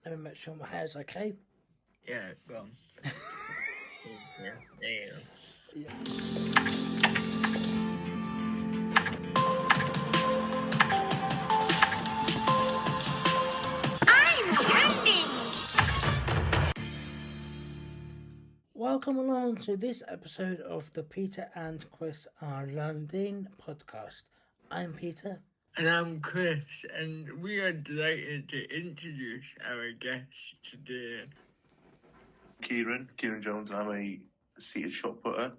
Let me make sure my hair's okay. Yeah, go on. Yeah, there you go. Yeah. I'm Learnding. Welcome along to this episode of the Peter and Chris Are Learnding podcast. I'm Peter. And I'm Chris, and we are delighted to introduce our guest today. KIERAN Jones, and I'm a seated shot putter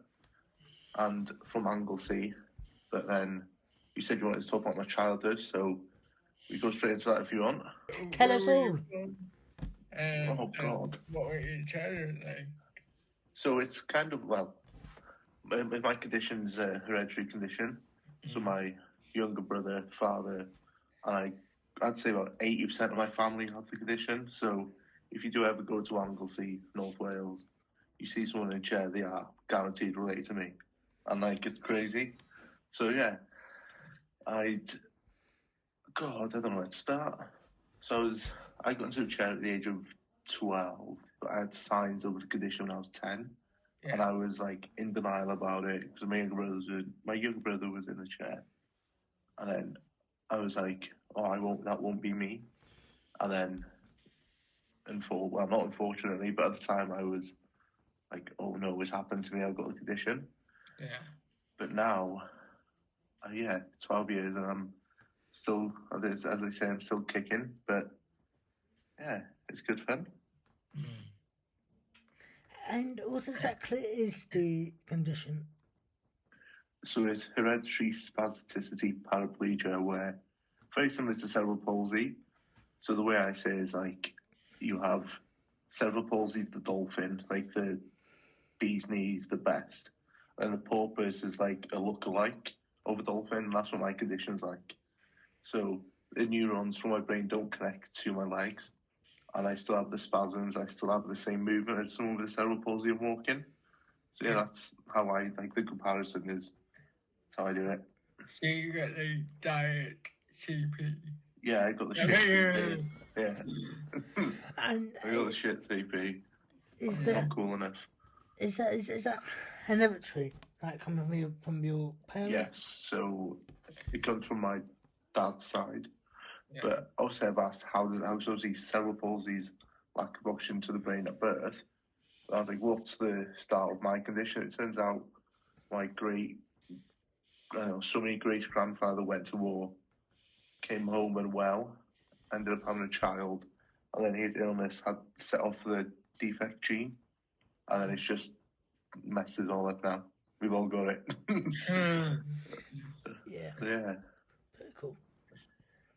and from Anglesey. But then you said you wanted to talk about my childhood, so we go straight into that if you want. Tell us all. Oh, God. What were your childhood like? So it's kind of, well, my condition's a hereditary condition. So my younger brother, father, and I'd say about 80% of my family have the condition. So if you do ever go to Anglesey, North Wales, you see someone in a chair, they are guaranteed related to me. And it's crazy. So yeah, I don't know where to start. So I got into a chair at the age of 12, but I had signs of the condition when I was 10. Yeah. And I was in denial about it because my younger brother was in the chair. And then I was like, oh, that won't be me. And then, not unfortunately, but at the time I was like, oh no, it's happened to me, I've got the condition. Yeah. But now, 12 years and I'm still, as I say, I'm still kicking, but yeah, it's good fun. And what exactly is the condition? So it's hereditary spasticity paraplegia, where very similar to cerebral palsy. So the way I say is you have cerebral palsy is the dolphin, like the bee's knees, the best. And the porpoise is like a lookalike of a dolphin, and that's what my condition's like. So the neurons from my brain don't connect to my legs, and I still have the spasms, I still have the same movement as someone with cerebral palsy of walking. So yeah, that's how I the comparison is. That's how I do it. So you got the diet CP. Yeah, I got the shit CP. Yeah. And I got the shit CP. is I'm that not cool enough. is that hereditary? Like coming from your parents? Yes, so it comes from my dad's side. Yeah. But obviously I've asked how obviously cerebral palsy's lack of oxygen to the brain at birth. And I was like, what's the start of my condition? It turns out my great-grandfather went to war, came home unwell, ended up having a child, and then his illness had set off the defect gene, and then it's just messes all up now. We've all got it. Yeah. Yeah. Pretty cool.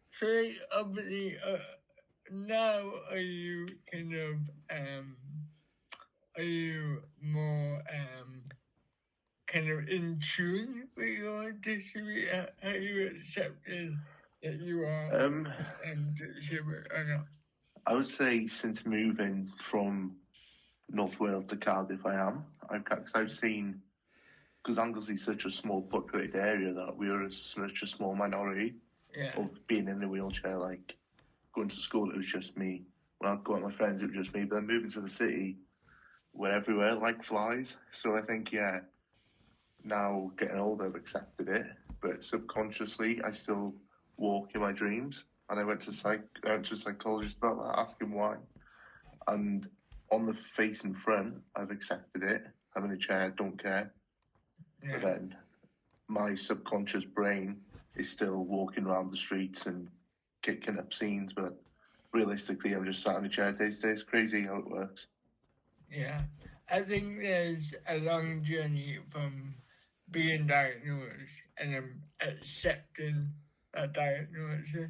So obviously, now are you kind of are you more kind of in tune with your disability? Are you accepted that you are disabled or not? I would say since moving from North Wales to Cardiff, I am. I've seen, because Anglesey is such a small populated area that we are such a small minority of being in a wheelchair. Like going to school, it was just me. When I'd go out with my friends, it was just me. But then moving to the city, we're everywhere like flies. So I think, now getting older, I've accepted it. But subconsciously, I still walk in my dreams. And I went to a psychologist about that, asking why. And on the face and front, I've accepted it. Having a chair, don't care. Yeah. But then my subconscious brain is still walking around the streets and kicking up scenes. But realistically, I'm just sat in a chair day to day. It's crazy how it works. Yeah. I think there's a long journey from being diagnosed and accepting that diagnosis.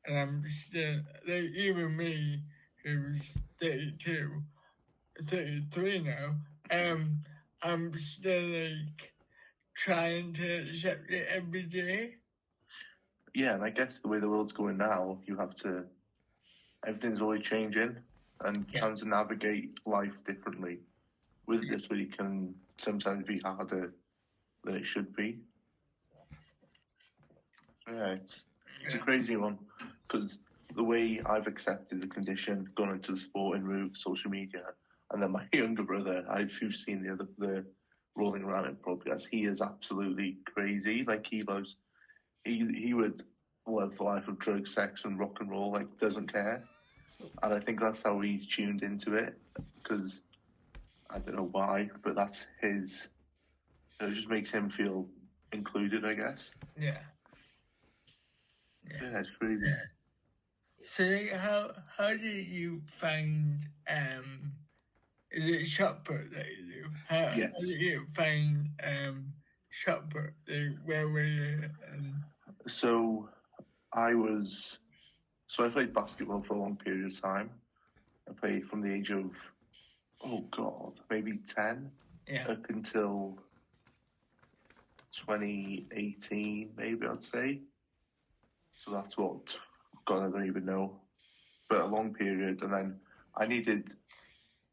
And I'm still, even me, who's 32, 33 now, I'm still trying to accept it every day. Yeah, and I guess the way the world's going now, everything's always changing, and trying to navigate life differently with a disability can sometimes be harder than it should be. Yeah, it's a crazy one, because the way I've accepted the condition, gone into the sporting route, social media, and then my younger brother, if you've seen the Rolling Around in podcast, he is absolutely crazy. Like he would live the life of drugs, sex, and rock and roll. Like doesn't care, and I think that's how he's tuned into it. Because I don't know why, but that's his. It just makes him feel included, I guess. Yeah. Yeah, it's crazy. So like, how did you find is it shot put that you do? Yes. How did you find shot put? Like, where were you? So I played basketball for a long period of time. I played from the age of maybe 10 up until 2018, maybe I'd say. So that's what, God, I don't even know. But a long period, and then I needed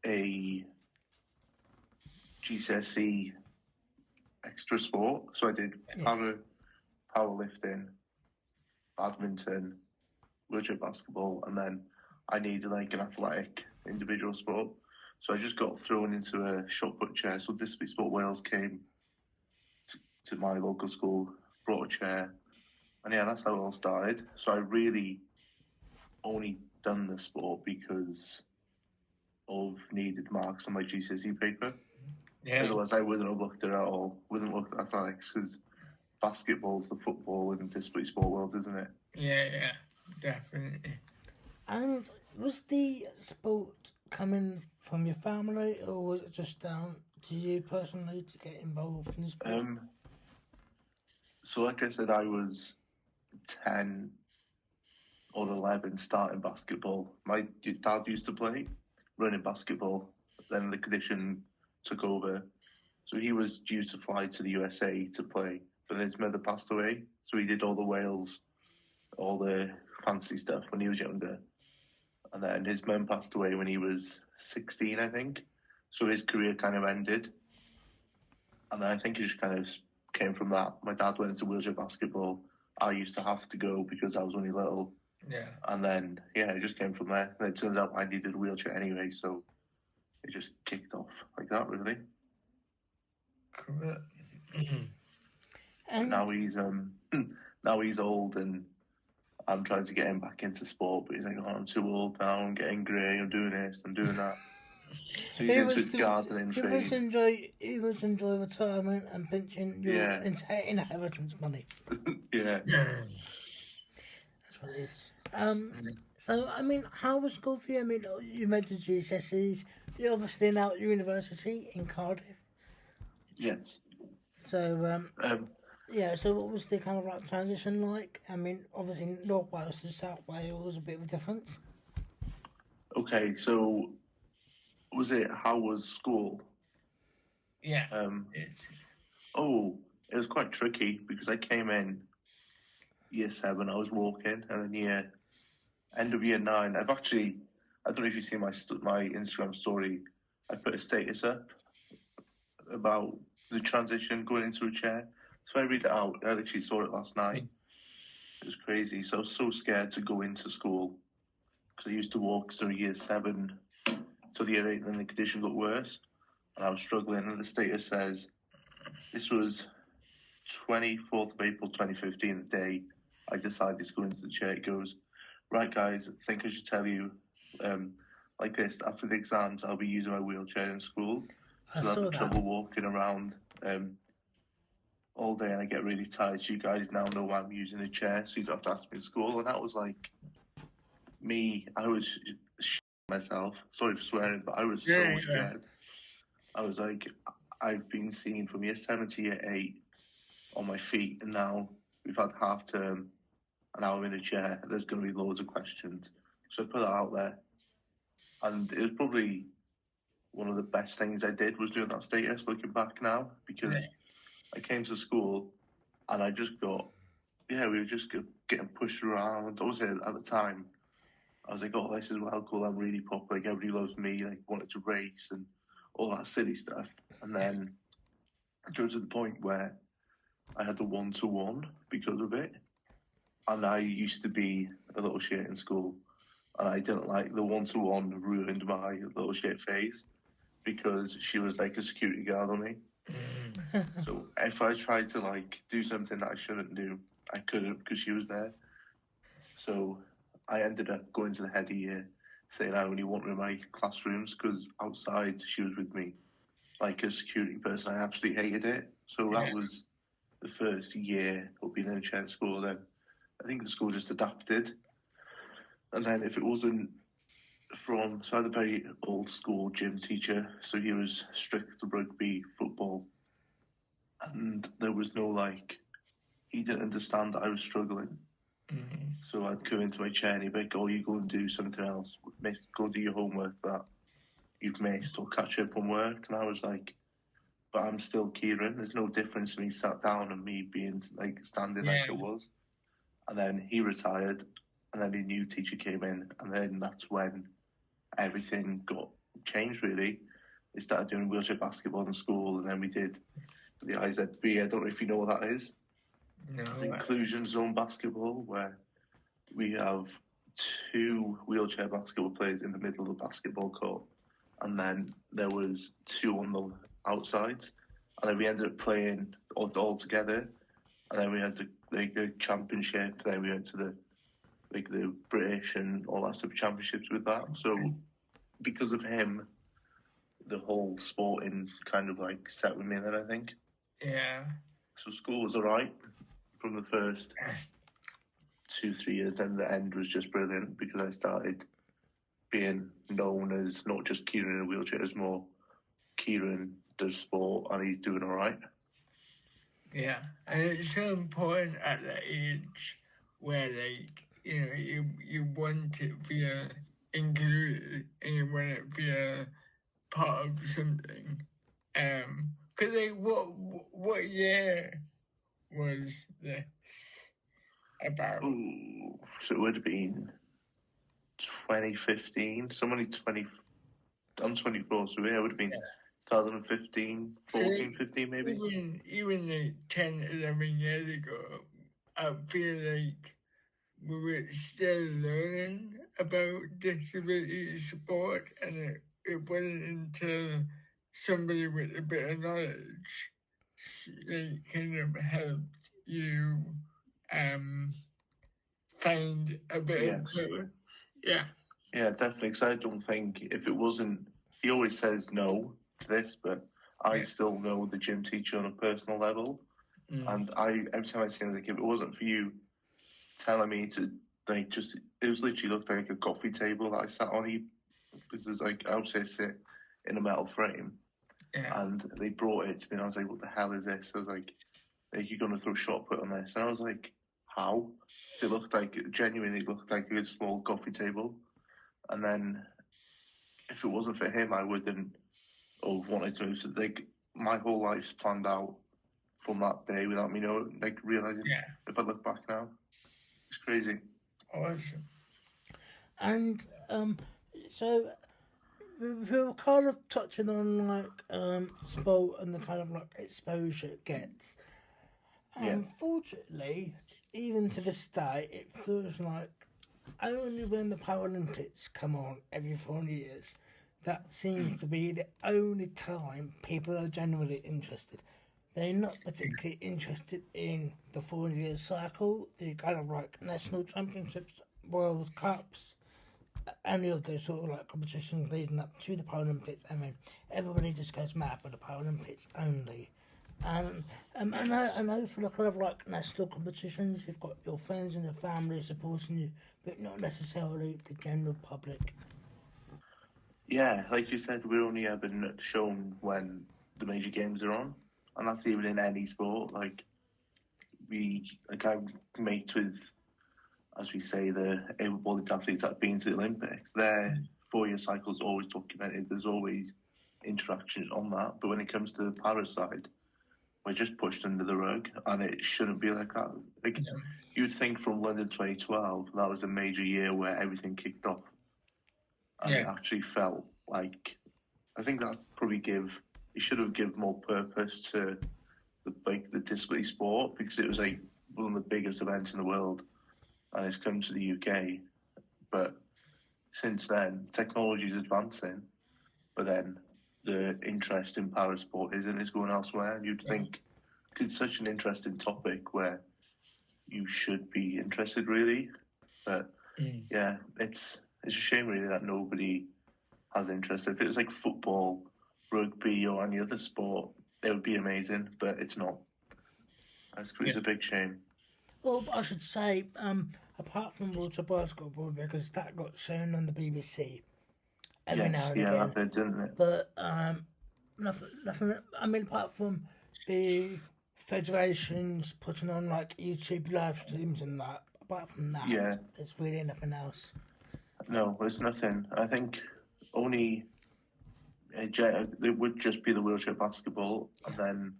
a GCSE extra sport. So I did powerlifting, badminton, wheelchair basketball, and then I needed like an athletic individual sport. So I just got thrown into a shot put chair. So Disability Sport Wales came to my local school, brought a chair, and yeah, that's how it all started. So I really only done the sport because of needed marks on my GCSE paper. Yeah. Otherwise, I wouldn't have looked at it at all. Wouldn't look at athletics because basketball's the football in the disability sport world, isn't it? Yeah, definitely. And was the sport coming from your family, or was it just down to you personally to get involved in the sport? So, like I said, I was 10 or 11 starting basketball. My dad used to play running basketball. Then the condition took over. So he was due to fly to the USA to play, but his mother passed away. So he did all the Wales, all the fancy stuff when he was younger. And then his mum passed away when he was 16, I think. So his career kind of ended. And then I think it just kind of came from that. My dad went into wheelchair basketball. I used to have to go because I was only little. Yeah. And then, it just came from there. And it turns out I needed a wheelchair anyway, so it just kicked off like that, really. Correct. And now he's old, and I'm trying to get him back into sport, but he's like, I'm too old now, I'm getting grey, I'm doing this, I'm doing that. So he's into his gardening phase. He must enjoy retirement and pinching your inheritance money. Yeah. That's what it is. So, I mean, how was school for you? I mean, you made the GCSEs. You're obviously now at university in Cardiff. Yes. So, so what was the kind of like transition like? I mean, obviously North Wales to South Wales was a bit of a difference. Okay, so how was school? Yeah. It was quite tricky because I came in year 7, I was walking, and then end of year 9, I don't know if you've seen my Instagram story, I put a status up about the transition going into a chair. So I read it out. I actually saw it last night. It was crazy. So I was so scared to go into school because I used to walk through year 7 till year 8, and then the condition got worse, and I was struggling. And the status says, this was 24th of April 2015, the day I decided to go into the chair. It goes, right guys, I think I should tell you, like this, after the exams I'll be using my wheelchair in school, so I have trouble walking around all day, and I get really tired, so you guys now know why I'm using a chair, so you don't have to ask me in school. And that was like me, I was myself, sorry for swearing, but I was so scared. I was like, I've been seen from year 7 to year 8 on my feet, and now we've had half term, and now I'm in a chair. There's going to be loads of questions. So I put that out there. And it was probably one of the best things I did was doing that status, looking back now, because I came to school and I just got, we were just getting pushed around. Obviously, at the time, I was like, oh, this is well cool. I'm really popular. Like, everybody loves me. Like, wanted to race and all that silly stuff. And then it got to the point where I had the 1-to-1 because of it. and I used to be a little shit in school, and I didn't like the one-to-one ruined my little shit phase because she was like a security guard on me. So if I tried to like do something that I shouldn't do, I couldn't because she was there. So I ended up going to the head of year saying I only wanted my classrooms because outside she was with me like a security person. I absolutely hated it. So that was the first year of being in a charter school. Then I think the school just adapted. And then if it wasn't so I had a very old school gym teacher. So he was strict to rugby, football. And there was no like, he didn't understand that I was struggling. So I'd come into my chair and he'd be like, oh, you go and do something else. Go do your homework that you've missed or catch up on work. And I was like, but I'm still Kieran. There's no difference to me sat down and me being like standing like I was. And then he retired, and then a new teacher came in, and then that's when everything got changed. Really, they started doing wheelchair basketball in school, and then we did the IZB. I don't know if you know what that is. No. It's inclusion zone basketball, where we have 2 wheelchair basketball players in the middle of the basketball court, and then there was 2 on the outsides, and then we ended up playing all together, and then we had the championship. Then we went to the British and all that stuff championships with that. So because of him, the whole sporting kind of like set with me. Then I think. Yeah. So school was alright from the first 2-3 years. Then the end was just brilliant because I started being known as not just Kieran in a wheelchair, as more Kieran does sport and he's doing alright. Yeah, and it's so important at that age where, like, you know, you want to feel included and you want to feel part of something. Cause like, what year was this about? Ooh, so it would have been 2015. So I'm only 20. I'm 24, so yeah, it would have been 2015, 14, 15 maybe. Even like 10, 11 years ago, I feel like we were still learning about disability support, and it wasn't until somebody with a bit of knowledge like kind of helped you find a bit of purpose. Yeah. Yeah, definitely. Because I don't think if it wasn't, he always says no to this, but I still know the gym teacher on a personal level, and every time I see him, like if it wasn't for you telling me to like just, it was literally looked like a coffee table that I sat on. Because like I would say sit in a metal frame, and they brought it to me, and I was like, "What the hell is this?" I was like, "You're gonna throw shot put on this?" And I was like, "How?" It looked like genuinely looked like a small coffee table. And then, if it wasn't for him, I wouldn't have wanted to move. So, like, my whole life's planned out from that day without me realizing. If I look back now, it's crazy. Awesome. And so we were kind of touching on like sport and the kind of like exposure it gets. Unfortunately, even to this day, it feels like only when the Paralympics come on every 4 years, that seems to be the only time people are genuinely interested. They're not particularly interested in the 4 year cycle, the kind of like national championships, World Cups, any of those sort of like competitions leading up to the Paralympics. I mean, everybody just goes mad for the Paralympics only. And I know for the kind of like national competitions, you've got your friends and your family supporting you, but not necessarily the general public. Yeah, like you said, we're only ever shown when the major games are on, and that's even in any sport. Like I'm mates with, as we say, the able-bodied athletes that have been to the Olympics. Their 4 year cycle is always documented. There's always interactions on that. But when it comes to the para side, we're just pushed under the rug, and it shouldn't be like that. Like you would think from London 2012, that was a major year where everything kicked off, and it actually felt like, I think that's probably it should have given more purpose to the disability sport, because it was like one of the biggest events in the world, and it's come to the UK. But since then, technology is advancing, but then the interest in parasport isn't, is going elsewhere. And you'd think it's such an interesting topic where you should be interested, really. But yeah, it's a shame, really, that nobody has interest. If it was like football, rugby, or any other sport, it would be amazing, but it's not. It's a big shame. Well, I should say, apart from water basketball, because that got shown on the BBC every now and again. That did, didn't it? But nothing. I mean, apart from the federations putting on like YouTube live streams and that. Apart from that, there's really nothing else. No, there's nothing. I think only it would just be the wheelchair basketball, and then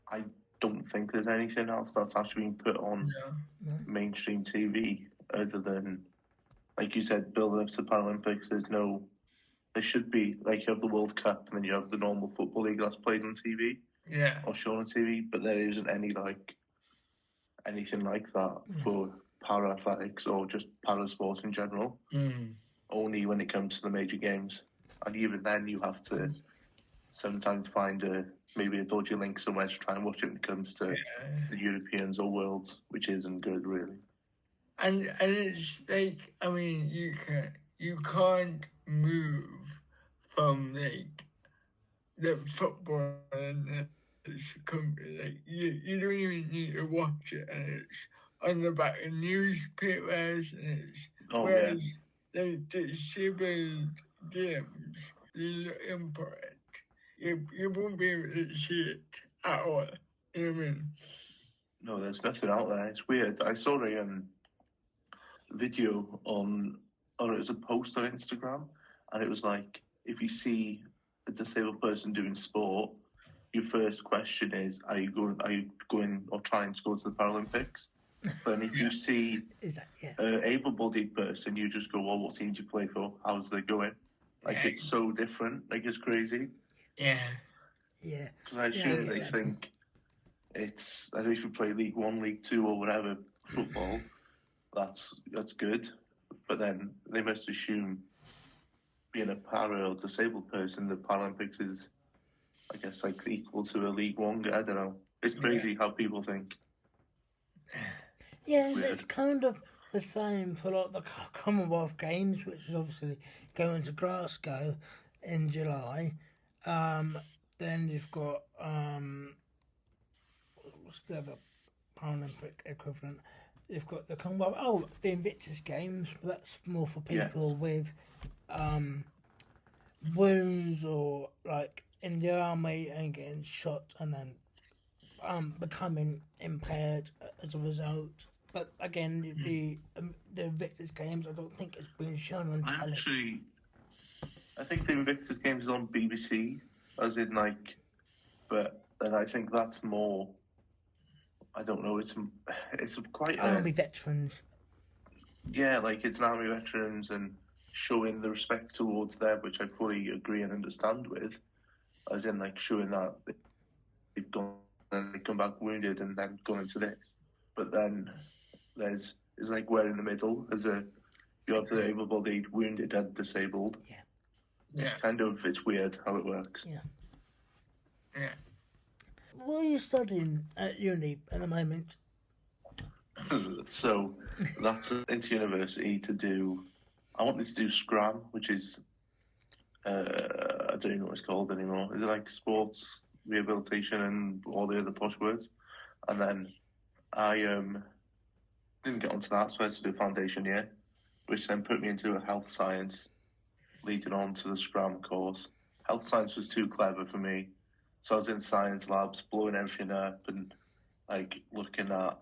I don't think there's anything else that's actually being put on mainstream TV other than, like you said, building up to the Paralympics. There should be, like, you have the World Cup and then you have the normal football league that's played on TV. Yeah. Or shown on TV, but there isn't anything like that for para athletics or just para sports in general. Only when it comes to the major games. And even then you have to sometimes find maybe a dodgy link somewhere to try and watch it when it comes to the Europeans or Worlds, which isn't good, really. And it's like, I mean, you can't move from like the football and it's like you don't even need to watch it, and it's on the back of newspapers, and it's whereas like the disabled games, they look important. You won't be able to see it at all. You know what I mean? No, there's nothing out there. It's weird. I saw a video or it was a post on Instagram, and it was like, if you see a disabled person doing sport, your first question is, are you going or trying to go to the Paralympics? But if you see an able-bodied person, you just go, well, what team do you play for? How's they going? Like, it's so different. Like, it's crazy. Yeah. Yeah. Because I assume they think it's, I don't know if you play League One, League Two, or whatever, football, that's good. But then they must assume being a para or disabled person, the Paralympics is, I guess, like equal to a League One. I don't know. It's crazy how people think. Yeah, it's kind of the same for like the Commonwealth Games, which is obviously going to Glasgow in July. Then you've got what's the other Paralympic equivalent? You've got the Commonwealth. The Invictus Games, but that's more for people with wounds or like in the army and getting shot and then becoming impaired as a result. But again, the Invictus Games, I don't think it's been shown on telly. I think the Invictus Games is on BBC, as in like, but then I think that's more. I don't know. It's quite army veterans. Yeah, like it's an army veterans and showing the respect towards them, which I fully agree and understand with, as in like showing that they've gone and they come back wounded and then gone into this. But then it's like we're in the middle you have the able-bodied, wounded, and disabled. Yeah. It's weird how it works. Yeah. What are you studying at uni at the moment? So that's into university to do. I wanted to do Scrum, which is I don't even know what it's called anymore. Is it like sports rehabilitation and all the other posh words? And then I didn't get onto that, so I had to do a foundation year, which then put me into a health science, leading on to the Scrum course. Health science was too clever for me. So I was in science labs, blowing everything up and like looking at,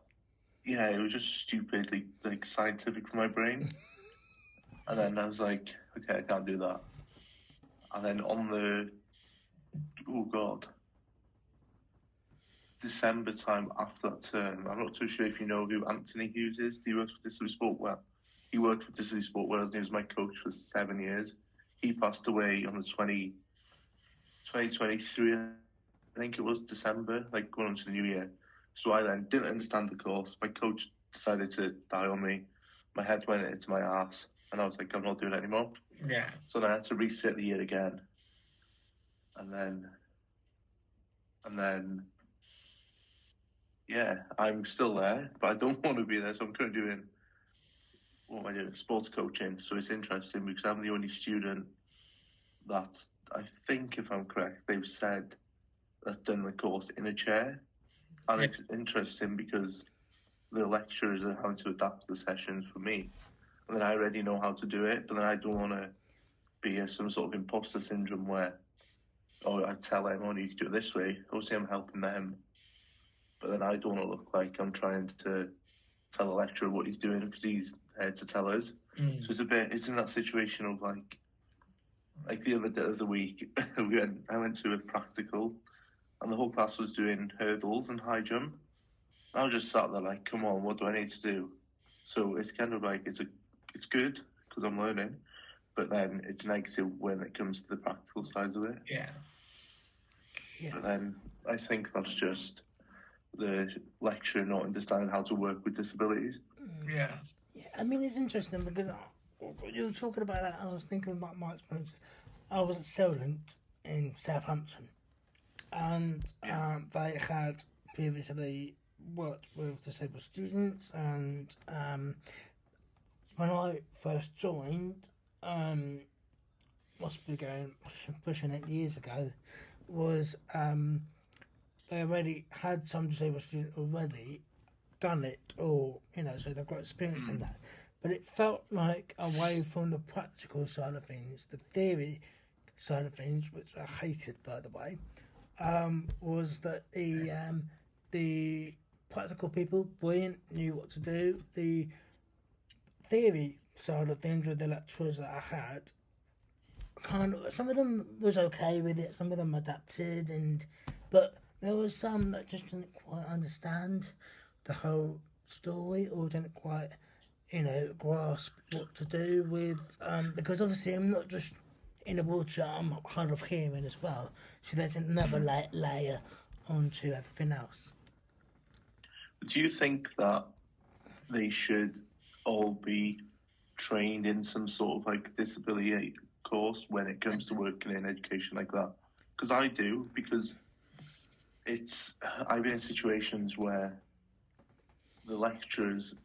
it was just stupidly like scientific for my brain. And then I was like, okay, I can't do that. And then on December time after that term, I'm not too sure if you know who Anthony Hughes is. Do you work for Disability Sport? Well, he worked for Disability Sport Wales and he was my coach for 7 years. He passed away on the 2023, I think it was December, like going on to the new year. So I then didn't understand the course. My coach decided to die on me. My head went into my ass, and I was like, I'm not doing it anymore. Yeah. So then I had to reset the year again, and then, yeah, I'm still there, but I don't want to be there. So I'm currently doing, what am I doing? Sports coaching. So it's interesting because I'm the only student that, I think, if I'm correct, they've said that's done the course in a chair. And it's interesting because the lecturers are having to adapt the sessions for me. And then I already know how to do it, but then I don't want to be some sort of imposter syndrome where, I tell them, you can do it this way. Obviously, I'm helping them, but then I don't want to look like I'm trying to tell the lecturer what he's doing because he's here to tell us. So it's in that situation of like the other day of the week, I went to a practical, and the whole class was doing hurdles and high jump. I was just sat there like, come on, what do I need to do? So it's kind of like, it's good because I'm learning, but then it's negative when it comes to the practical sides of it. Yeah. But then I think that's just the lecturer not understanding how to work with disabilities. Yeah. I mean, it's interesting because you were talking about that, and I was thinking about my experiences. I was at Solent in Southampton, and they had previously worked with disabled students, and when I first joined, must be going pushing 8 years ago, was they already had some disabled students already done it, or so they've got experience in that. But it felt like away from the practical side of things, the theory side of things, which I hated, by the way, was that the practical people, brilliant, knew what to do. The theory side of things with the lecturers that I had, some of them was okay with it, some of them adapted, but there was some that just didn't quite understand the whole story, or didn't quite, grasp what to do with, because obviously I'm not just in a wheelchair, I'm hard of hearing as well, so there's another layer onto everything else. Do you think that they should all be trained in some sort of disability course when it comes to working in education like that? Because I do, because I've been in situations where the lecturers,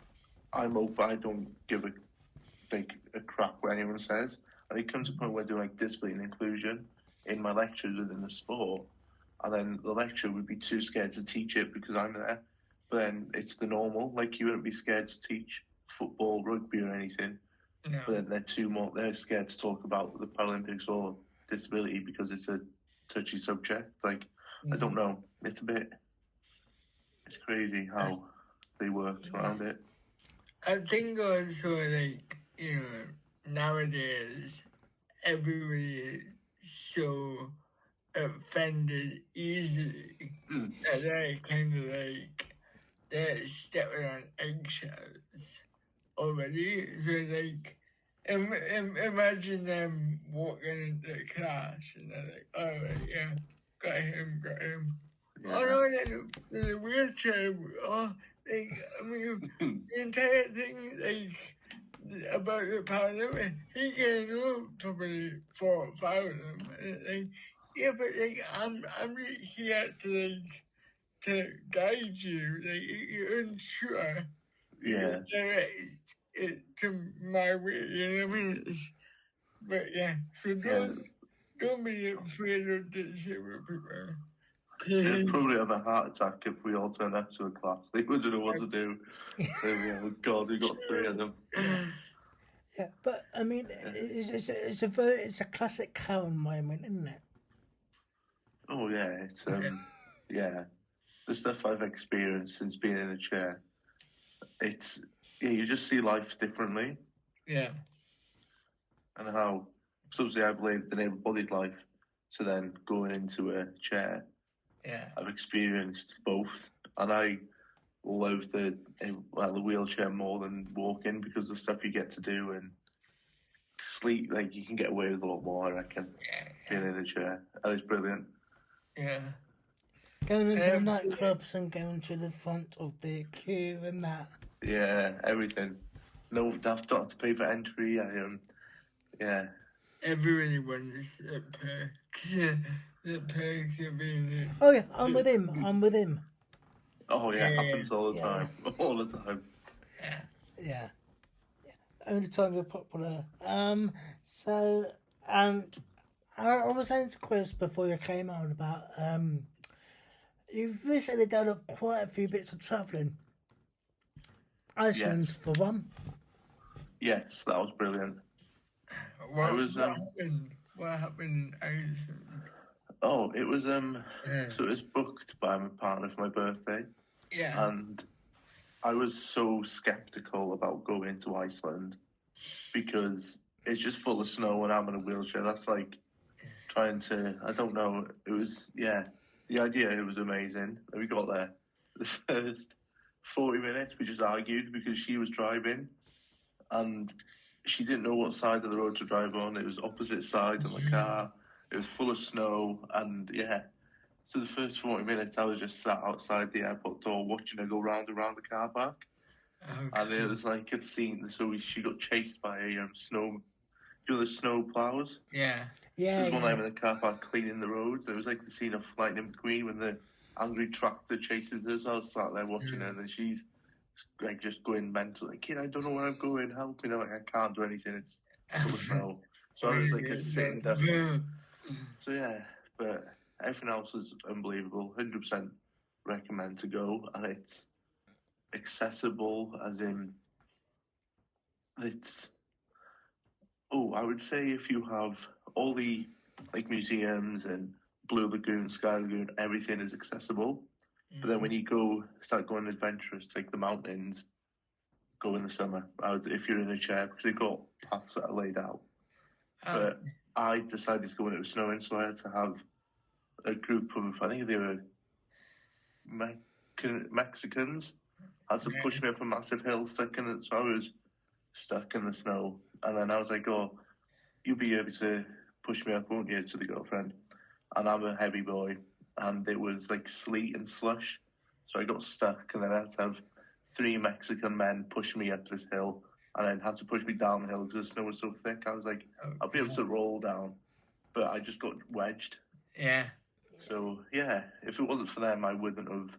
I don't give a crap what anyone says. And it comes to a point where I do disability and inclusion in my lectures within the sport, and then the lecturer would be too scared to teach it because I'm there. But then it's the normal, you wouldn't be scared to teach football, rugby, or anything. No. But then they're scared to talk about the Paralympics or disability because it's a touchy subject. I don't know. It's crazy how they work around it. I think also, nowadays, everybody is so offended easily that they kind of they're stepping on eggshells already. So imagine them walking into class and they're like, all right, yeah, got him. Yeah. Oh no, there's a wheelchair. The entire thing, about the Parliament, he can know probably 4 or 5 of them. Yeah, but I'm here to guide you. You're unsure. Yeah. You direct it to my way. But yeah, so don't be afraid of disabled people. They'd probably have a heart attack if we all turned up to a class. They wouldn't know what to do. Oh God, we got 3 of them. Yeah, but I mean, it's a classic Karen moment, isn't it? Oh yeah, it's yeah, the stuff I've experienced since being in a chair. It's you just see life differently. Yeah. And how obviously I've lived an able-bodied life, to then going into a chair. Yeah. I've experienced both, and I love the wheelchair more than walking because the stuff you get to do and sleep, you can get away with a lot more, I reckon, being in a chair. And it's brilliant. Yeah. Going into the nightclubs and going to the front of the queue and that. Yeah, everything. No, I've got to pay for entry. Yeah. Everybody wants the perks. The perks of being Oh yeah, I'm with him. Oh yeah, happens all the Yeah. time. All the time. Yeah. Only time you're popular. So, and I was saying to Chris before you came on about you've recently done quite a few bits of travelling. Iceland Yes. for one. Yes, that was brilliant. what was happened? What happened in Iceland? Oh, it was so it was booked by my partner for my birthday. Yeah. And I was so skeptical about going to Iceland because it's just full of snow and I'm in a wheelchair. That's like trying to, I don't know. It was, yeah, the idea, it was amazing. And we got there. The first 40 minutes, we just argued because she was driving and she didn't know what side of the road to drive on. It was opposite side of the car. It was full of snow. And yeah, so the first 40 minutes, I was just sat outside the airport door watching her go round and round the car park. And it was like a scene. So she got chased by a snow, the snow plows. Yeah. Yeah. So there was one time in the car park cleaning the roads. It was like the scene of Lightning McQueen when the angry tractor chases her. So I was sat there watching her, and then she's like just going mental. Like, kid, I don't know where I'm going. Help me! I'm like, I can't do anything. It's full of snow. So I was like sitting there. So yeah, but everything else was unbelievable. 100% recommend to go, and it's accessible, as in it's. Oh, I would say if you have all the like museums and Blue Lagoon, Sky Lagoon, everything is accessible. But then when you start going adventurous, like the mountains, go in the summer. If you're in a chair, because they've got paths that are laid out. But I decided to go when it was snowing, so I had to have a group of, I think they were Mexicans, had to push me up a massive hill, so I was stuck in the snow. And then I was like, oh, you'll be able to push me up, won't you, to the girlfriend? And I'm a heavy boy, and it was like sleet and slush, so I got stuck, and then I had to have 3 Mexican men push me up this hill, and then had to push me down the hill because the snow was so thick. I was like, I'll be able to roll down, but I just got wedged. Yeah. So yeah, if it wasn't for them, I wouldn't have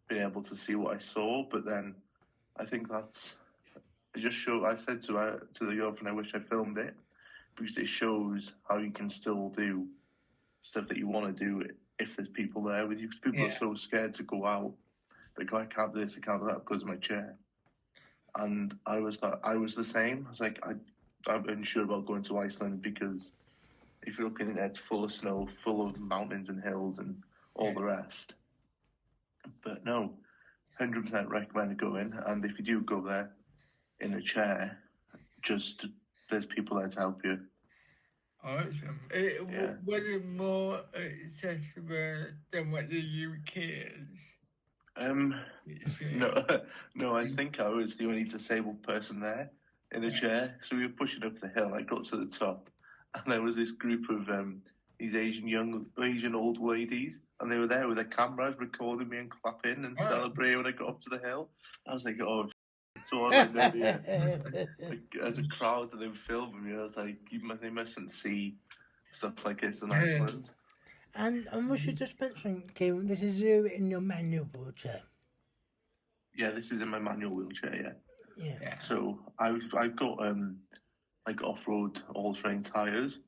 been able to see what I saw. But then I think it just showed. I said to the girlfriend, I wish I filmed it because it shows how you can still do stuff that you want to do if there's people there with you. Because people are so scared to go out. Like, I can't do this, I can't do that because of my chair. And I was the same. I was like, I'm unsure about going to Iceland because if you're looking at it, it's full of snow, full of mountains and hills and all the rest. But no, 100% recommend going. And if you do go there in a chair, just there's people there to help you. Awesome. Was it more accessible than what the UK is? No, I think I was the only disabled person there in a chair. So we were pushing up the hill. I got to the top, and there was this group of these Asian old ladies, and they were there with their cameras recording me and clapping and celebrating when I got up to the hill. I was like, oh, so like, as a crowd and then filming me, I was like, they mustn't see stuff like this in Iceland. And we should just mention, Kieran, this is you in your manual wheelchair. Yeah, this is in my manual wheelchair. Yeah. So I've got like off-road all-terrain tires,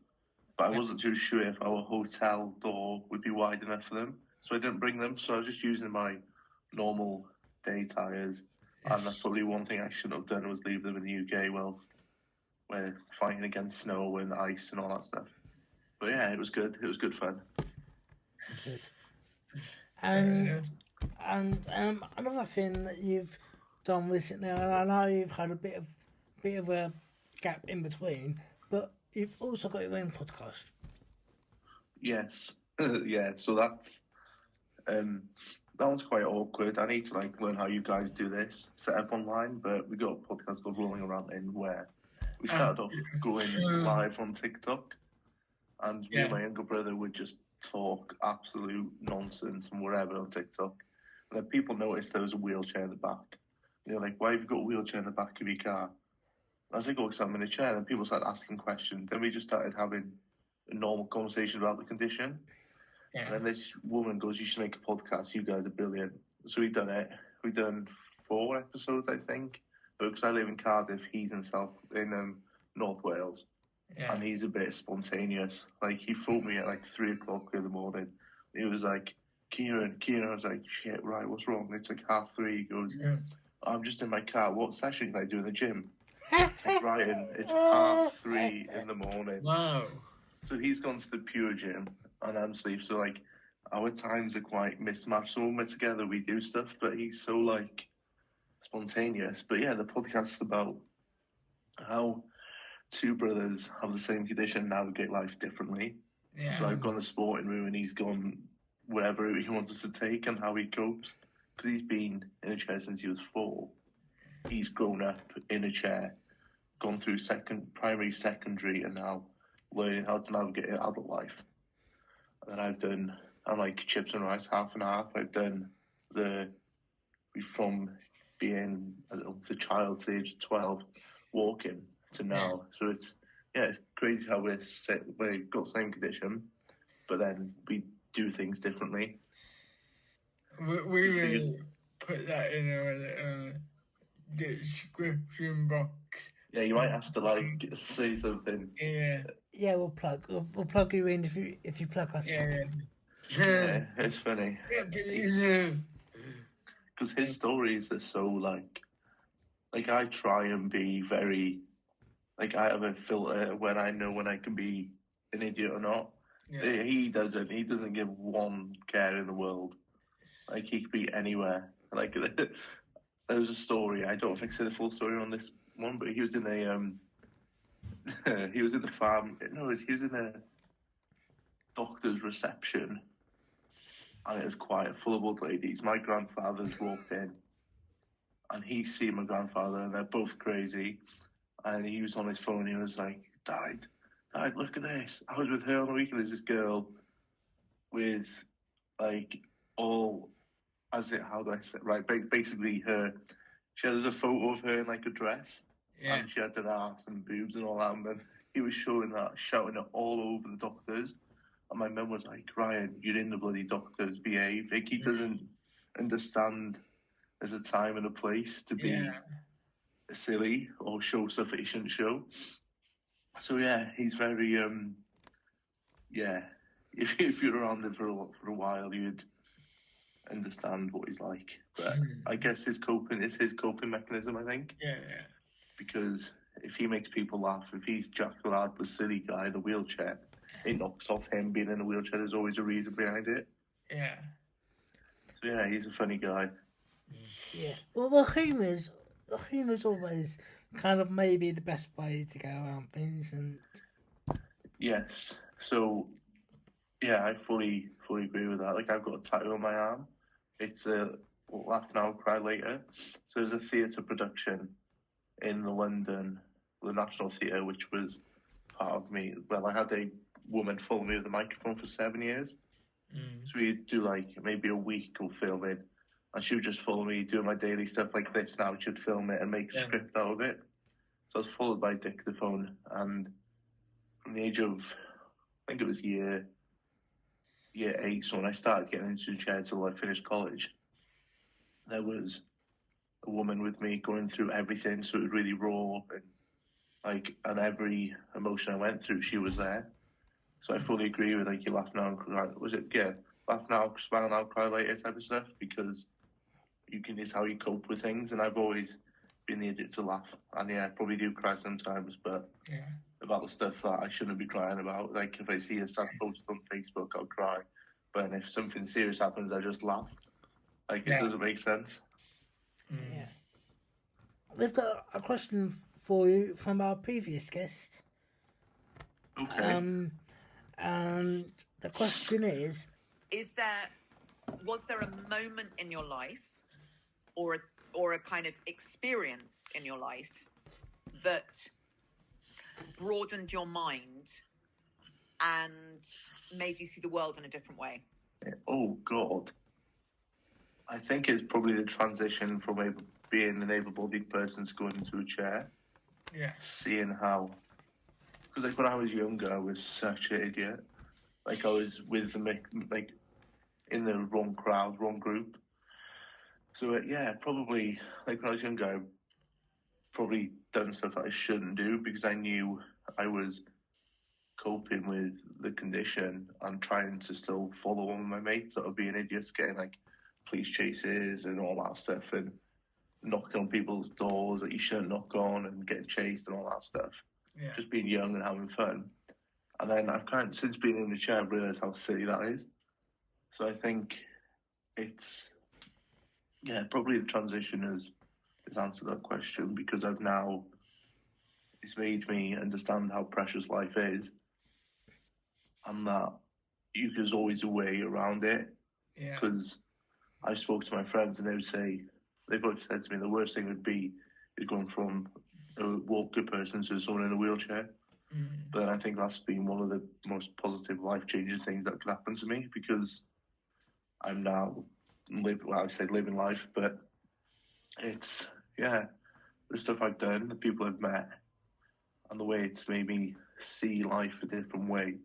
but I wasn't too sure if our hotel door would be wide enough for them, so I didn't bring them. So I was just using my normal day tires, and that's probably one thing I shouldn't have done was leave them in the UK whilst we're fighting against snow and ice and all that stuff. But yeah, it was good. It was good fun. Good. And another thing that you've done recently, and I know you've had a bit of a gap in between, but you've also got your own podcast. Yes, yeah. So that one's quite awkward. I need to learn how you guys do this, set up online. But we got a podcast called Rolling Around In where we started off going live on TikTok, and me and my younger brother would just talk absolute nonsense and whatever on TikTok. And then people noticed there was a wheelchair in the back. like, why have you got a wheelchair in the back of your car? I was like, oh, because I'm in a chair. And people started asking questions. Then we just started having a normal conversation about the condition. Yeah. And then this woman goes, you should make a podcast. You guys are brilliant. So we've done it. We've done 4 episodes, I think. Because I live in Cardiff, he's in North Wales. Yeah. And he's a bit spontaneous. Like, he phoned me at like 3 o'clock in the morning. He was like, Kieran. I was like, shit, right, what's wrong? It's like 3:30. He goes, I'm just in my car. What session can I do in the gym? It's like, Ryan, it's 3:30 in the morning. Wow. So he's gone to the pure gym and I'm asleep. So, like, our times are quite mismatched. So when we're together, we do stuff, but he's so, like, spontaneous. But yeah, the podcast is about how 2 brothers have the same condition and navigate life differently. Yeah. So I've gone to sporting room and he's gone wherever he wants us to take and how he copes. Because he's been in a chair since he was 4. He's grown up in a chair, gone through primary, secondary, and now learning how to navigate adult life. And I'm like chips and rice, half and half. I've done from being the child's age 12, walking to now. So it's crazy how we've got the same condition, but then we do things differently. We really put that in our description box. Yeah, you might have to like say something. Yeah. Yeah, we'll plug you in if you plug us. Yeah. Yeah, it's funny. Yeah, please. Because his stories are so like I try and be very, like, I have a filter when I know when I can be an idiot or not. Yeah. He doesn't give one care in the world. Like, he could be anywhere. Like, there was a story, I don't think I said the full story on this one, but he was in he was in a doctor's reception, and it was quiet, full of old ladies. My grandfather's walked in, and he's seen my grandfather, and they're both crazy. And he was on his phone, he was like, Dad, look at this. I was with her on the weekend. There's this girl with, like, how do I say it? Right, basically she had a photo of her in, like, a dress. Yeah. And she had an ass and boobs and all that. And then he was showing that, shouting it all over the doctors. And my mum was like, Ryan, you're in the bloody doctors, behave. Like, he doesn't understand there's a time and a place to be silly or show stuff that he shouldn't show. So yeah, he's very if you're around him for a while, you'd understand what he's like. But I guess his coping mechanism, I think. Yeah. Because if he makes people laugh, if he's Jack the Lad, the silly guy in the wheelchair, it knocks off him being in a wheelchair. There's always a reason behind it. Yeah. So yeah, he's a funny guy. Yeah. Well, humour's always kind of maybe the best way to go around things, and yes. So yeah, I fully agree with that. Like, I've got a tattoo on my arm. It's laugh now, cry later. So there's a theatre production in the National Theatre, which was part of me. Well, I had a woman follow me with a microphone for 7 years. So we'd do like maybe a week of filming, and she would just follow me doing my daily stuff like this. Now she'd film it and make a script out of it. So I was followed by a dictaphone, and from the age of, I think it was year 8, so when I started getting into the chair till I finished college, there was a woman with me going through everything, so it was really raw, and every emotion I went through, she was there. So I fully agree with, like, you laugh now and cry. Laugh now, smile now, cry later type of stuff, because it's how you cope with things. And I've always been the idiot to laugh, and I probably do cry sometimes, but about the stuff that I shouldn't be crying about. Like, if I see a sad post on Facebook, I'll cry, but if something serious happens, I just laugh. Like, it doesn't make sense. Yeah. We've got a question for you from our previous guest. Okay. And the question is, was there a moment in your life or a kind of experience in your life that broadened your mind and made you see the world in a different way? Oh, God. I think it's probably the transition from being an able-bodied person's going into a chair, seeing how, because like when I was younger, I was such an idiot. Like I was with the like in the wrong crowd, wrong group. So yeah, probably like when I was younger, I probably done stuff that I shouldn't do because I knew I was coping with the condition and trying to still follow one of my mates that were being idiots, getting like police chases and all that stuff, and knocking on people's doors that you shouldn't knock on and getting chased and all that stuff. Yeah. Just being young and having fun. And then I've kind of, since being in the chair, I've realised how silly that is. So I think it's, yeah, probably the transition has answered that question because I've now, it's made me understand how precious life is and that there's always a way around it. Yeah. Because I spoke to my friends and they would say, they've always said to me the worst thing would be is going from a walker person to someone in a wheelchair. But I think that's been one of the most positive life-changing things that could happen to me because I'm now living life, but it's, yeah, the stuff I've done, the people I've met, and the way it's made me see life a different way.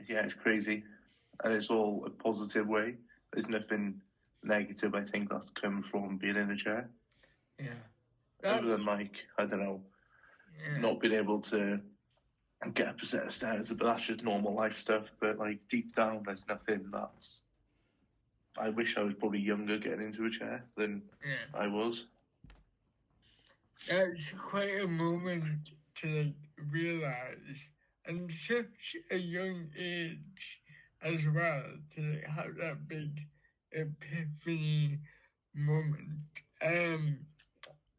Yeah, it's crazy. And it's all a positive way. There's nothing negative, I think, that's come from being in a chair. Yeah. Other than, like, I don't know, not being able to get up a set of stairs, but that's just normal life stuff. But, like, deep down, there's nothing that's... I wish I was probably younger getting into a chair than I was. That's quite a moment to like, realise, and such a young age as well, to like, have that big epiphany moment.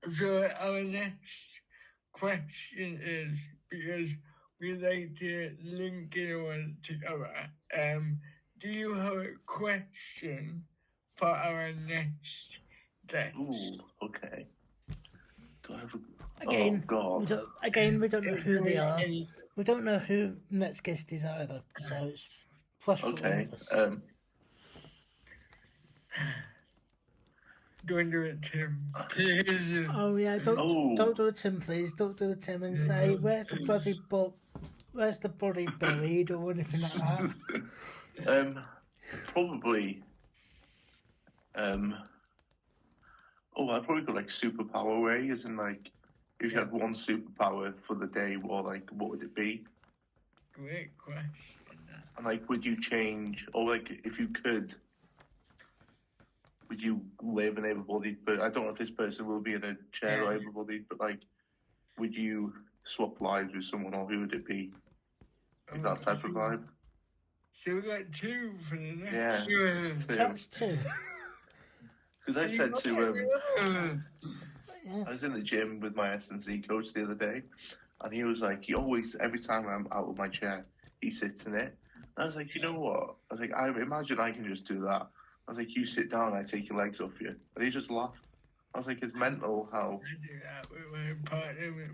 So our next question is, because we like to link it all together, do you have a question for our next guest? Ooh, okay. Do I have a... Again, oh, God. we don't know who they are. We don't know who next guest is either, so it's fresh for all Okay. of us. Don't do it, Tim. Oh yeah, don't do it, Tim, please. Don't do it, Tim, and say where's the bloody buried or anything like that. Probably. I'd probably go like superpower way, as in like, if you had one superpower for the day, what would it be? Great question. And like, would you change, or like, if you could, would you live an able-bodied person? I don't know if this person will be in a chair or able-bodied, but like, would you swap lives with someone, or who would it be? Like that type of vibe? So we got two for the next. Yeah, That's two. Because I said to I was in the gym with my S&C coach the other day, and he was like, every time I'm out of my chair, he sits in it. And I was like, you know what? I was like, I imagine I can just do that. I was like, you sit down, I take your legs off you. And he just laughed. I was like, it's mental how... I do that with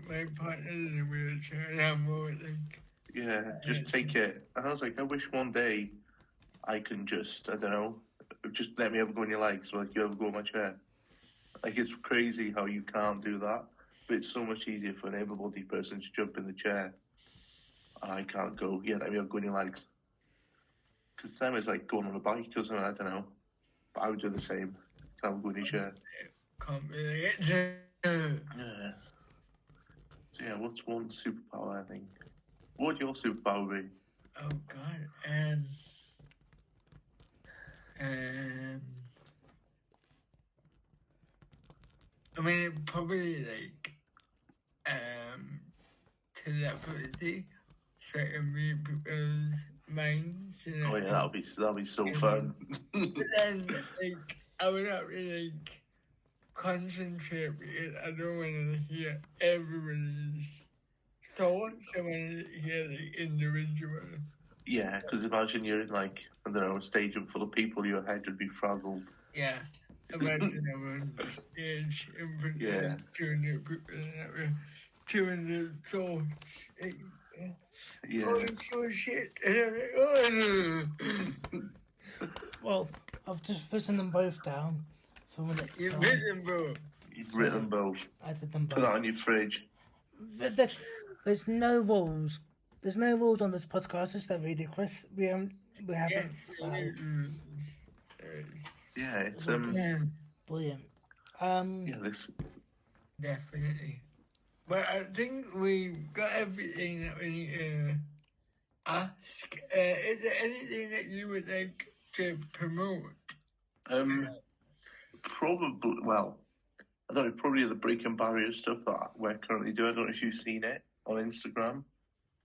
my partner in a wheelchair, and I'm more like... Yeah, just take it. And I was like, I wish one day I can just, I don't know, just let me ever go on your legs, so like you ever go on my chair. Like, it's crazy how you can't do that, but it's so much easier for an able-bodied person to jump in the chair, and I can't go, let me ever go on your legs. Because to them it's like going on a bike or something, I don't know. But I would do the same. Can't go in your chair. Can't relate. Yeah. So yeah, what's one superpower, I think? What would your superpower be? Oh God, I mean, probably like, telepathy, so I can read people's minds. You know? Oh yeah, that'll be so fun. But then, like, I would not really like concentrate because I don't want to hear everybody's thoughts. I want to hear the individual. Yeah, because imagine you're in like, I don't know, a stadium full of people, your head would be frazzled. Yeah. Imagine I'm on the stage in front of 200 people and have 200 thoughts. Yeah. Oh, it's so shit. And I'm like, oh no. Well, I've just written them both down for my next You've time. written, bro. You've written them both. I did them Put that both. on your fridge. But there's no rules. There's no rules on this podcast. It's that really, Chris. We haven't. So Yeah, it's Yeah, brilliant. yeah, this. definitely. But I think we've got everything that we need to ask. Is there anything that you would like to promote? Probably. Well, I don't know. Probably the breaking barriers stuff that we're currently doing. I don't know if you've seen it on Instagram,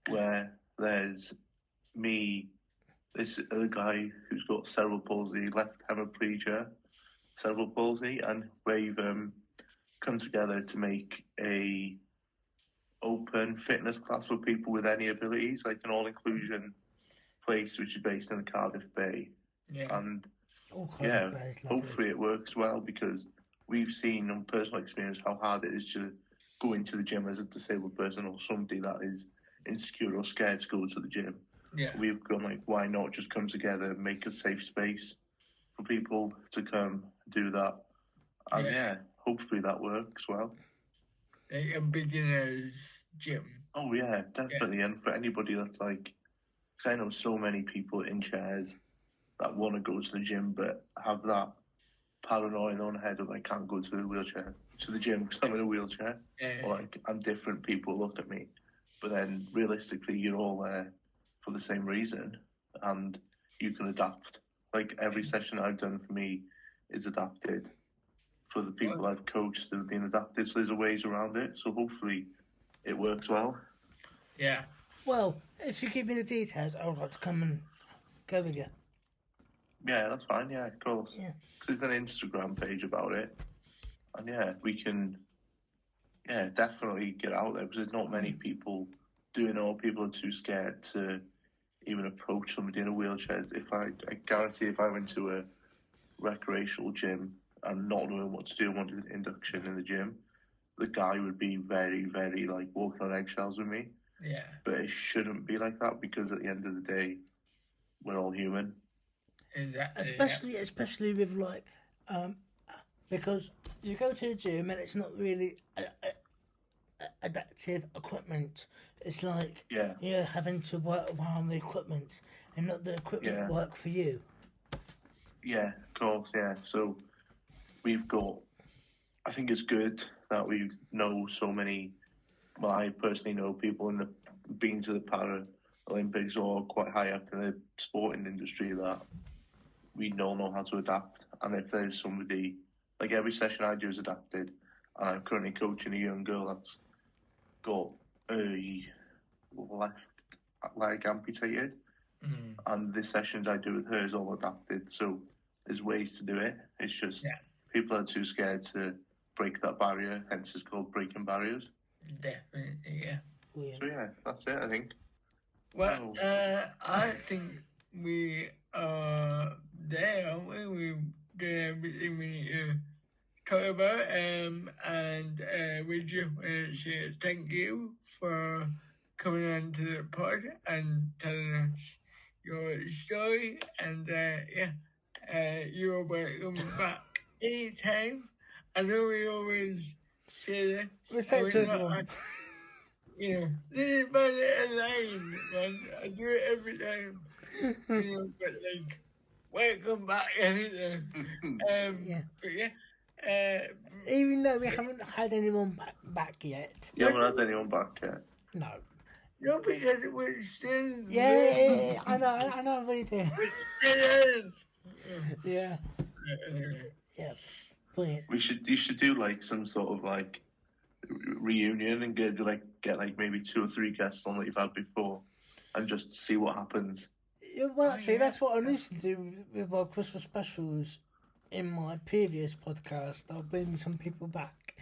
where there's me, this other guy who's got cerebral palsy, left hemiplegia, cerebral palsy, and we've come together to make a open fitness class for people with any abilities, like an all-inclusion place which is based in the Cardiff Bay. Yeah. And All yeah, colour based, lovely. hopefully it works well, because we've seen on personal experience how hard it is to go into the gym as a disabled person or somebody that is insecure or scared to go to the gym. Yeah. So we've gone like, why not just come together and make a safe space for people to come do that? And yeah, hopefully that works well. Like a beginner's gym. Oh yeah, definitely. And for anybody that's like, because I know so many people in chairs that want to go to the gym but have that paranoia in their own head of I can't go to the gym because I'm in a wheelchair, or like I'm different, people look at me. But then realistically, you're all there for the same reason, and you can adapt. Like every session I've done for me is adapted. For the people I've coached, they've been adapted. So there's a ways around it. So hopefully it works well. Yeah. Well, if you give me the details, I would like to come and go with you. Yeah, that's fine. Yeah, of course. Yeah. Because there's an Instagram page about it. And yeah, we can, definitely get out there, because there's not many people doing it, or people are too scared to even approach somebody in a wheelchair. I guarantee if I went to a recreational gym and not knowing what to do and wanted an induction in the gym, the guy would be very, very like walking on eggshells with me. Yeah. But it shouldn't be like that, because at the end of the day, we're all human. Exactly. Especially with like, because you go to the gym and it's not really adaptive equipment. It's like you're having to work around the equipment and not the equipment work for you. Yeah, of course, yeah. So we've got, I think it's good that we know so many, well, I personally know people in the, been to the Paralympics or quite high up in the sporting industry, that we all know how to adapt. And if there's somebody, like every session I do is adapted, and I'm currently coaching a young girl that's got a left leg amputated, and the sessions I do with her is all adapted. So there's ways to do it. It's just people are too scared to break that barrier, hence it's called breaking barriers. Definitely, yeah. So yeah, that's it, I think. Well, I think we are there, aren't we? We've done everything we need to talk about, and we just want to say thank you for coming on to the pod and telling us your story, and you're welcome back anytime. I know we always say that. You know, this is my little line, man. I do it every time. But like, welcome back anytime. But even though we haven't had anyone back yet. You haven't had anyone back yet? No. No, because we're still Yeah, I know, we do. We're still Yeah. Yeah. Brilliant. You should do like some sort of like reunion and get like maybe 2 or 3 guests on that you've had before, and just see what happens. Yeah, well, actually, that's what I used to do with our Christmas specials. In my previous podcast, I'll bring some people back.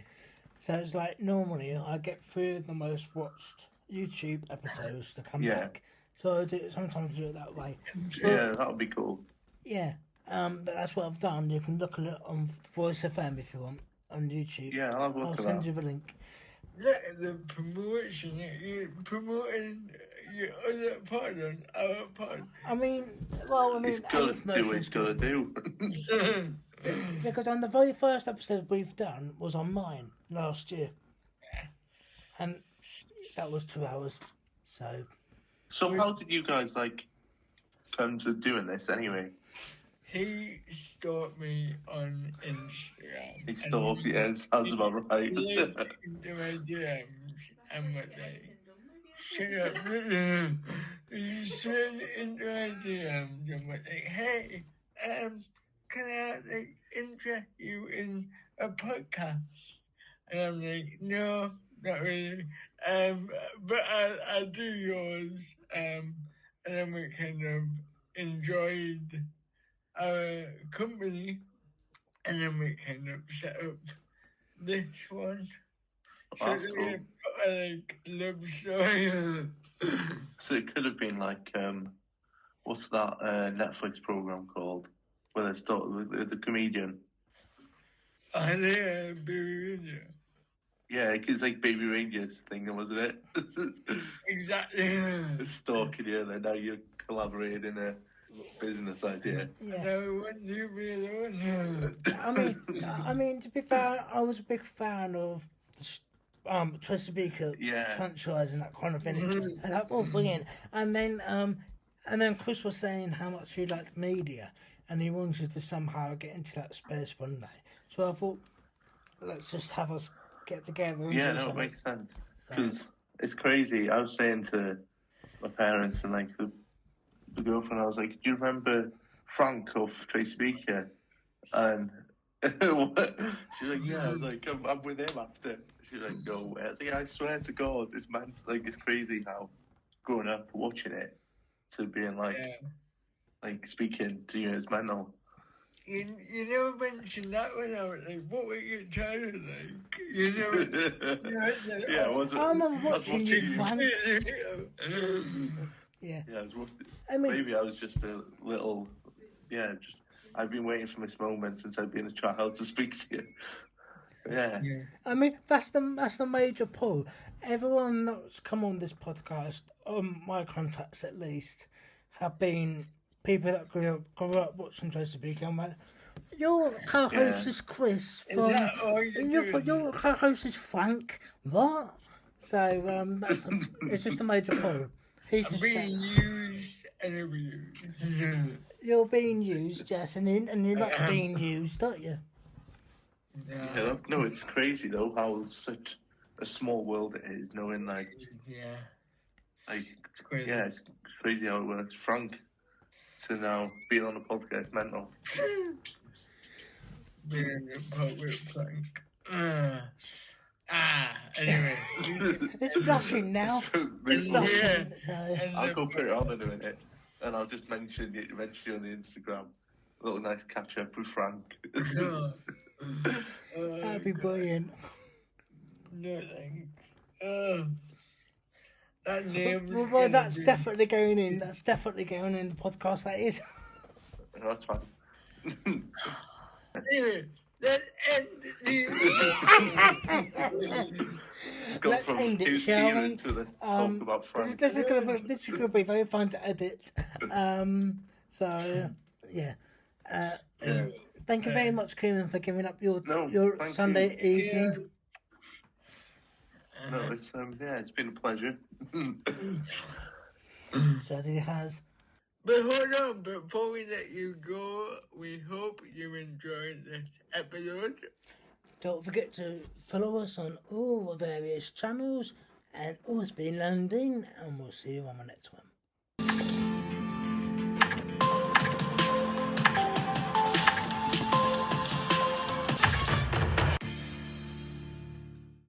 So it's like normally I get 3 of the most watched YouTube episodes to come back. So sometimes do it that way. Yeah, that would be cool. Yeah, that's what I've done. You can look at it on Voice FM if you want on YouTube. Yeah, I'll have a look at that. I'll send you the link. The promotion, you're promoting your other part on our part. I mean, he's got to do what he's got to do. Because on the very first episode we've done was on mine last year. And that was 2 hours. So how did you guys come to doing this anyway? He stalked me on Instagram. He stalked, yes, sounds about right. He looked into my DMs and was like, shut up. He slid into my DMs and was like, hey, can I interest you in a podcast? And I'm like, no, not really. But I'll do yours. And then we kind of enjoyed our company, and then we kind of set up this one. So That's it's cool. a love story. So it could have been what's that Netflix program called? Where they start with the comedian. And Baby Ninja. Yeah, it's like Baby Rangers thing, wasn't it? Exactly. Stalking you, and then now you're collaborating a business idea. yeah. No one knew me alone. I mean, to be fair, I was a big fan of the Chesapeake franchise and that kind of thing. And that was brilliant. And then Chris was saying how much he liked media, and he wanted to somehow get into that space one day. So I thought, let's just have us get together. And do It something. makes sense because it's crazy. I was saying to my parents and the girlfriend, I was like, "Do you remember Frank of Tracy Beaker?" And she's like, "Yeah." I was like, "I'm with him after." She's like, "No way." I was like, "I swear to God, this man, it's crazy how growing up watching it to being speaking to you is mental." You never mentioned that when I was like, what were you trying to like? You never. Yeah, I was. I'm not watching you, Frank. Yeah. Yeah, I was watching. I mean, Maybe I was just a little. Yeah, I've been waiting for this moment since I've been a child to speak to you. Yeah. I mean, that's the major pull. Everyone that's come on this podcast, my contacts at least, have been people that grew up watching Chesapeake. I'm like, your co-host is Chris from. Your co-host is Frank. What? So it's just a major pull. He's just being used and abused. You're being used, yes, and you like being used, don't you? Yeah, it's crazy though how such a small world it is, knowing it's crazy how it works. Frank to now being on the podcast, mental. Being a public Frank. Anyway. It's blushing now. It's blushing. So. I'll go put it on in a minute, and I'll just mention you on the Instagram. A little nice catch up with Frank. That'd be brilliant. No thanks. That name. Well, that's definitely going in. That's definitely going in the podcast. That is. No, that's fine. Anyway, let's end Let's end it, shall we? Talk about Frank. This is gonna be very fun to edit. So yeah. Thank you very much, Kieran, for giving up your Sunday evening. No, it's been a pleasure. Certainly has. But hold on, before we let you go, we hope you enjoyed this episode. Don't forget to follow us on all the various channels, and always been Learnding, and we'll see you on the next one.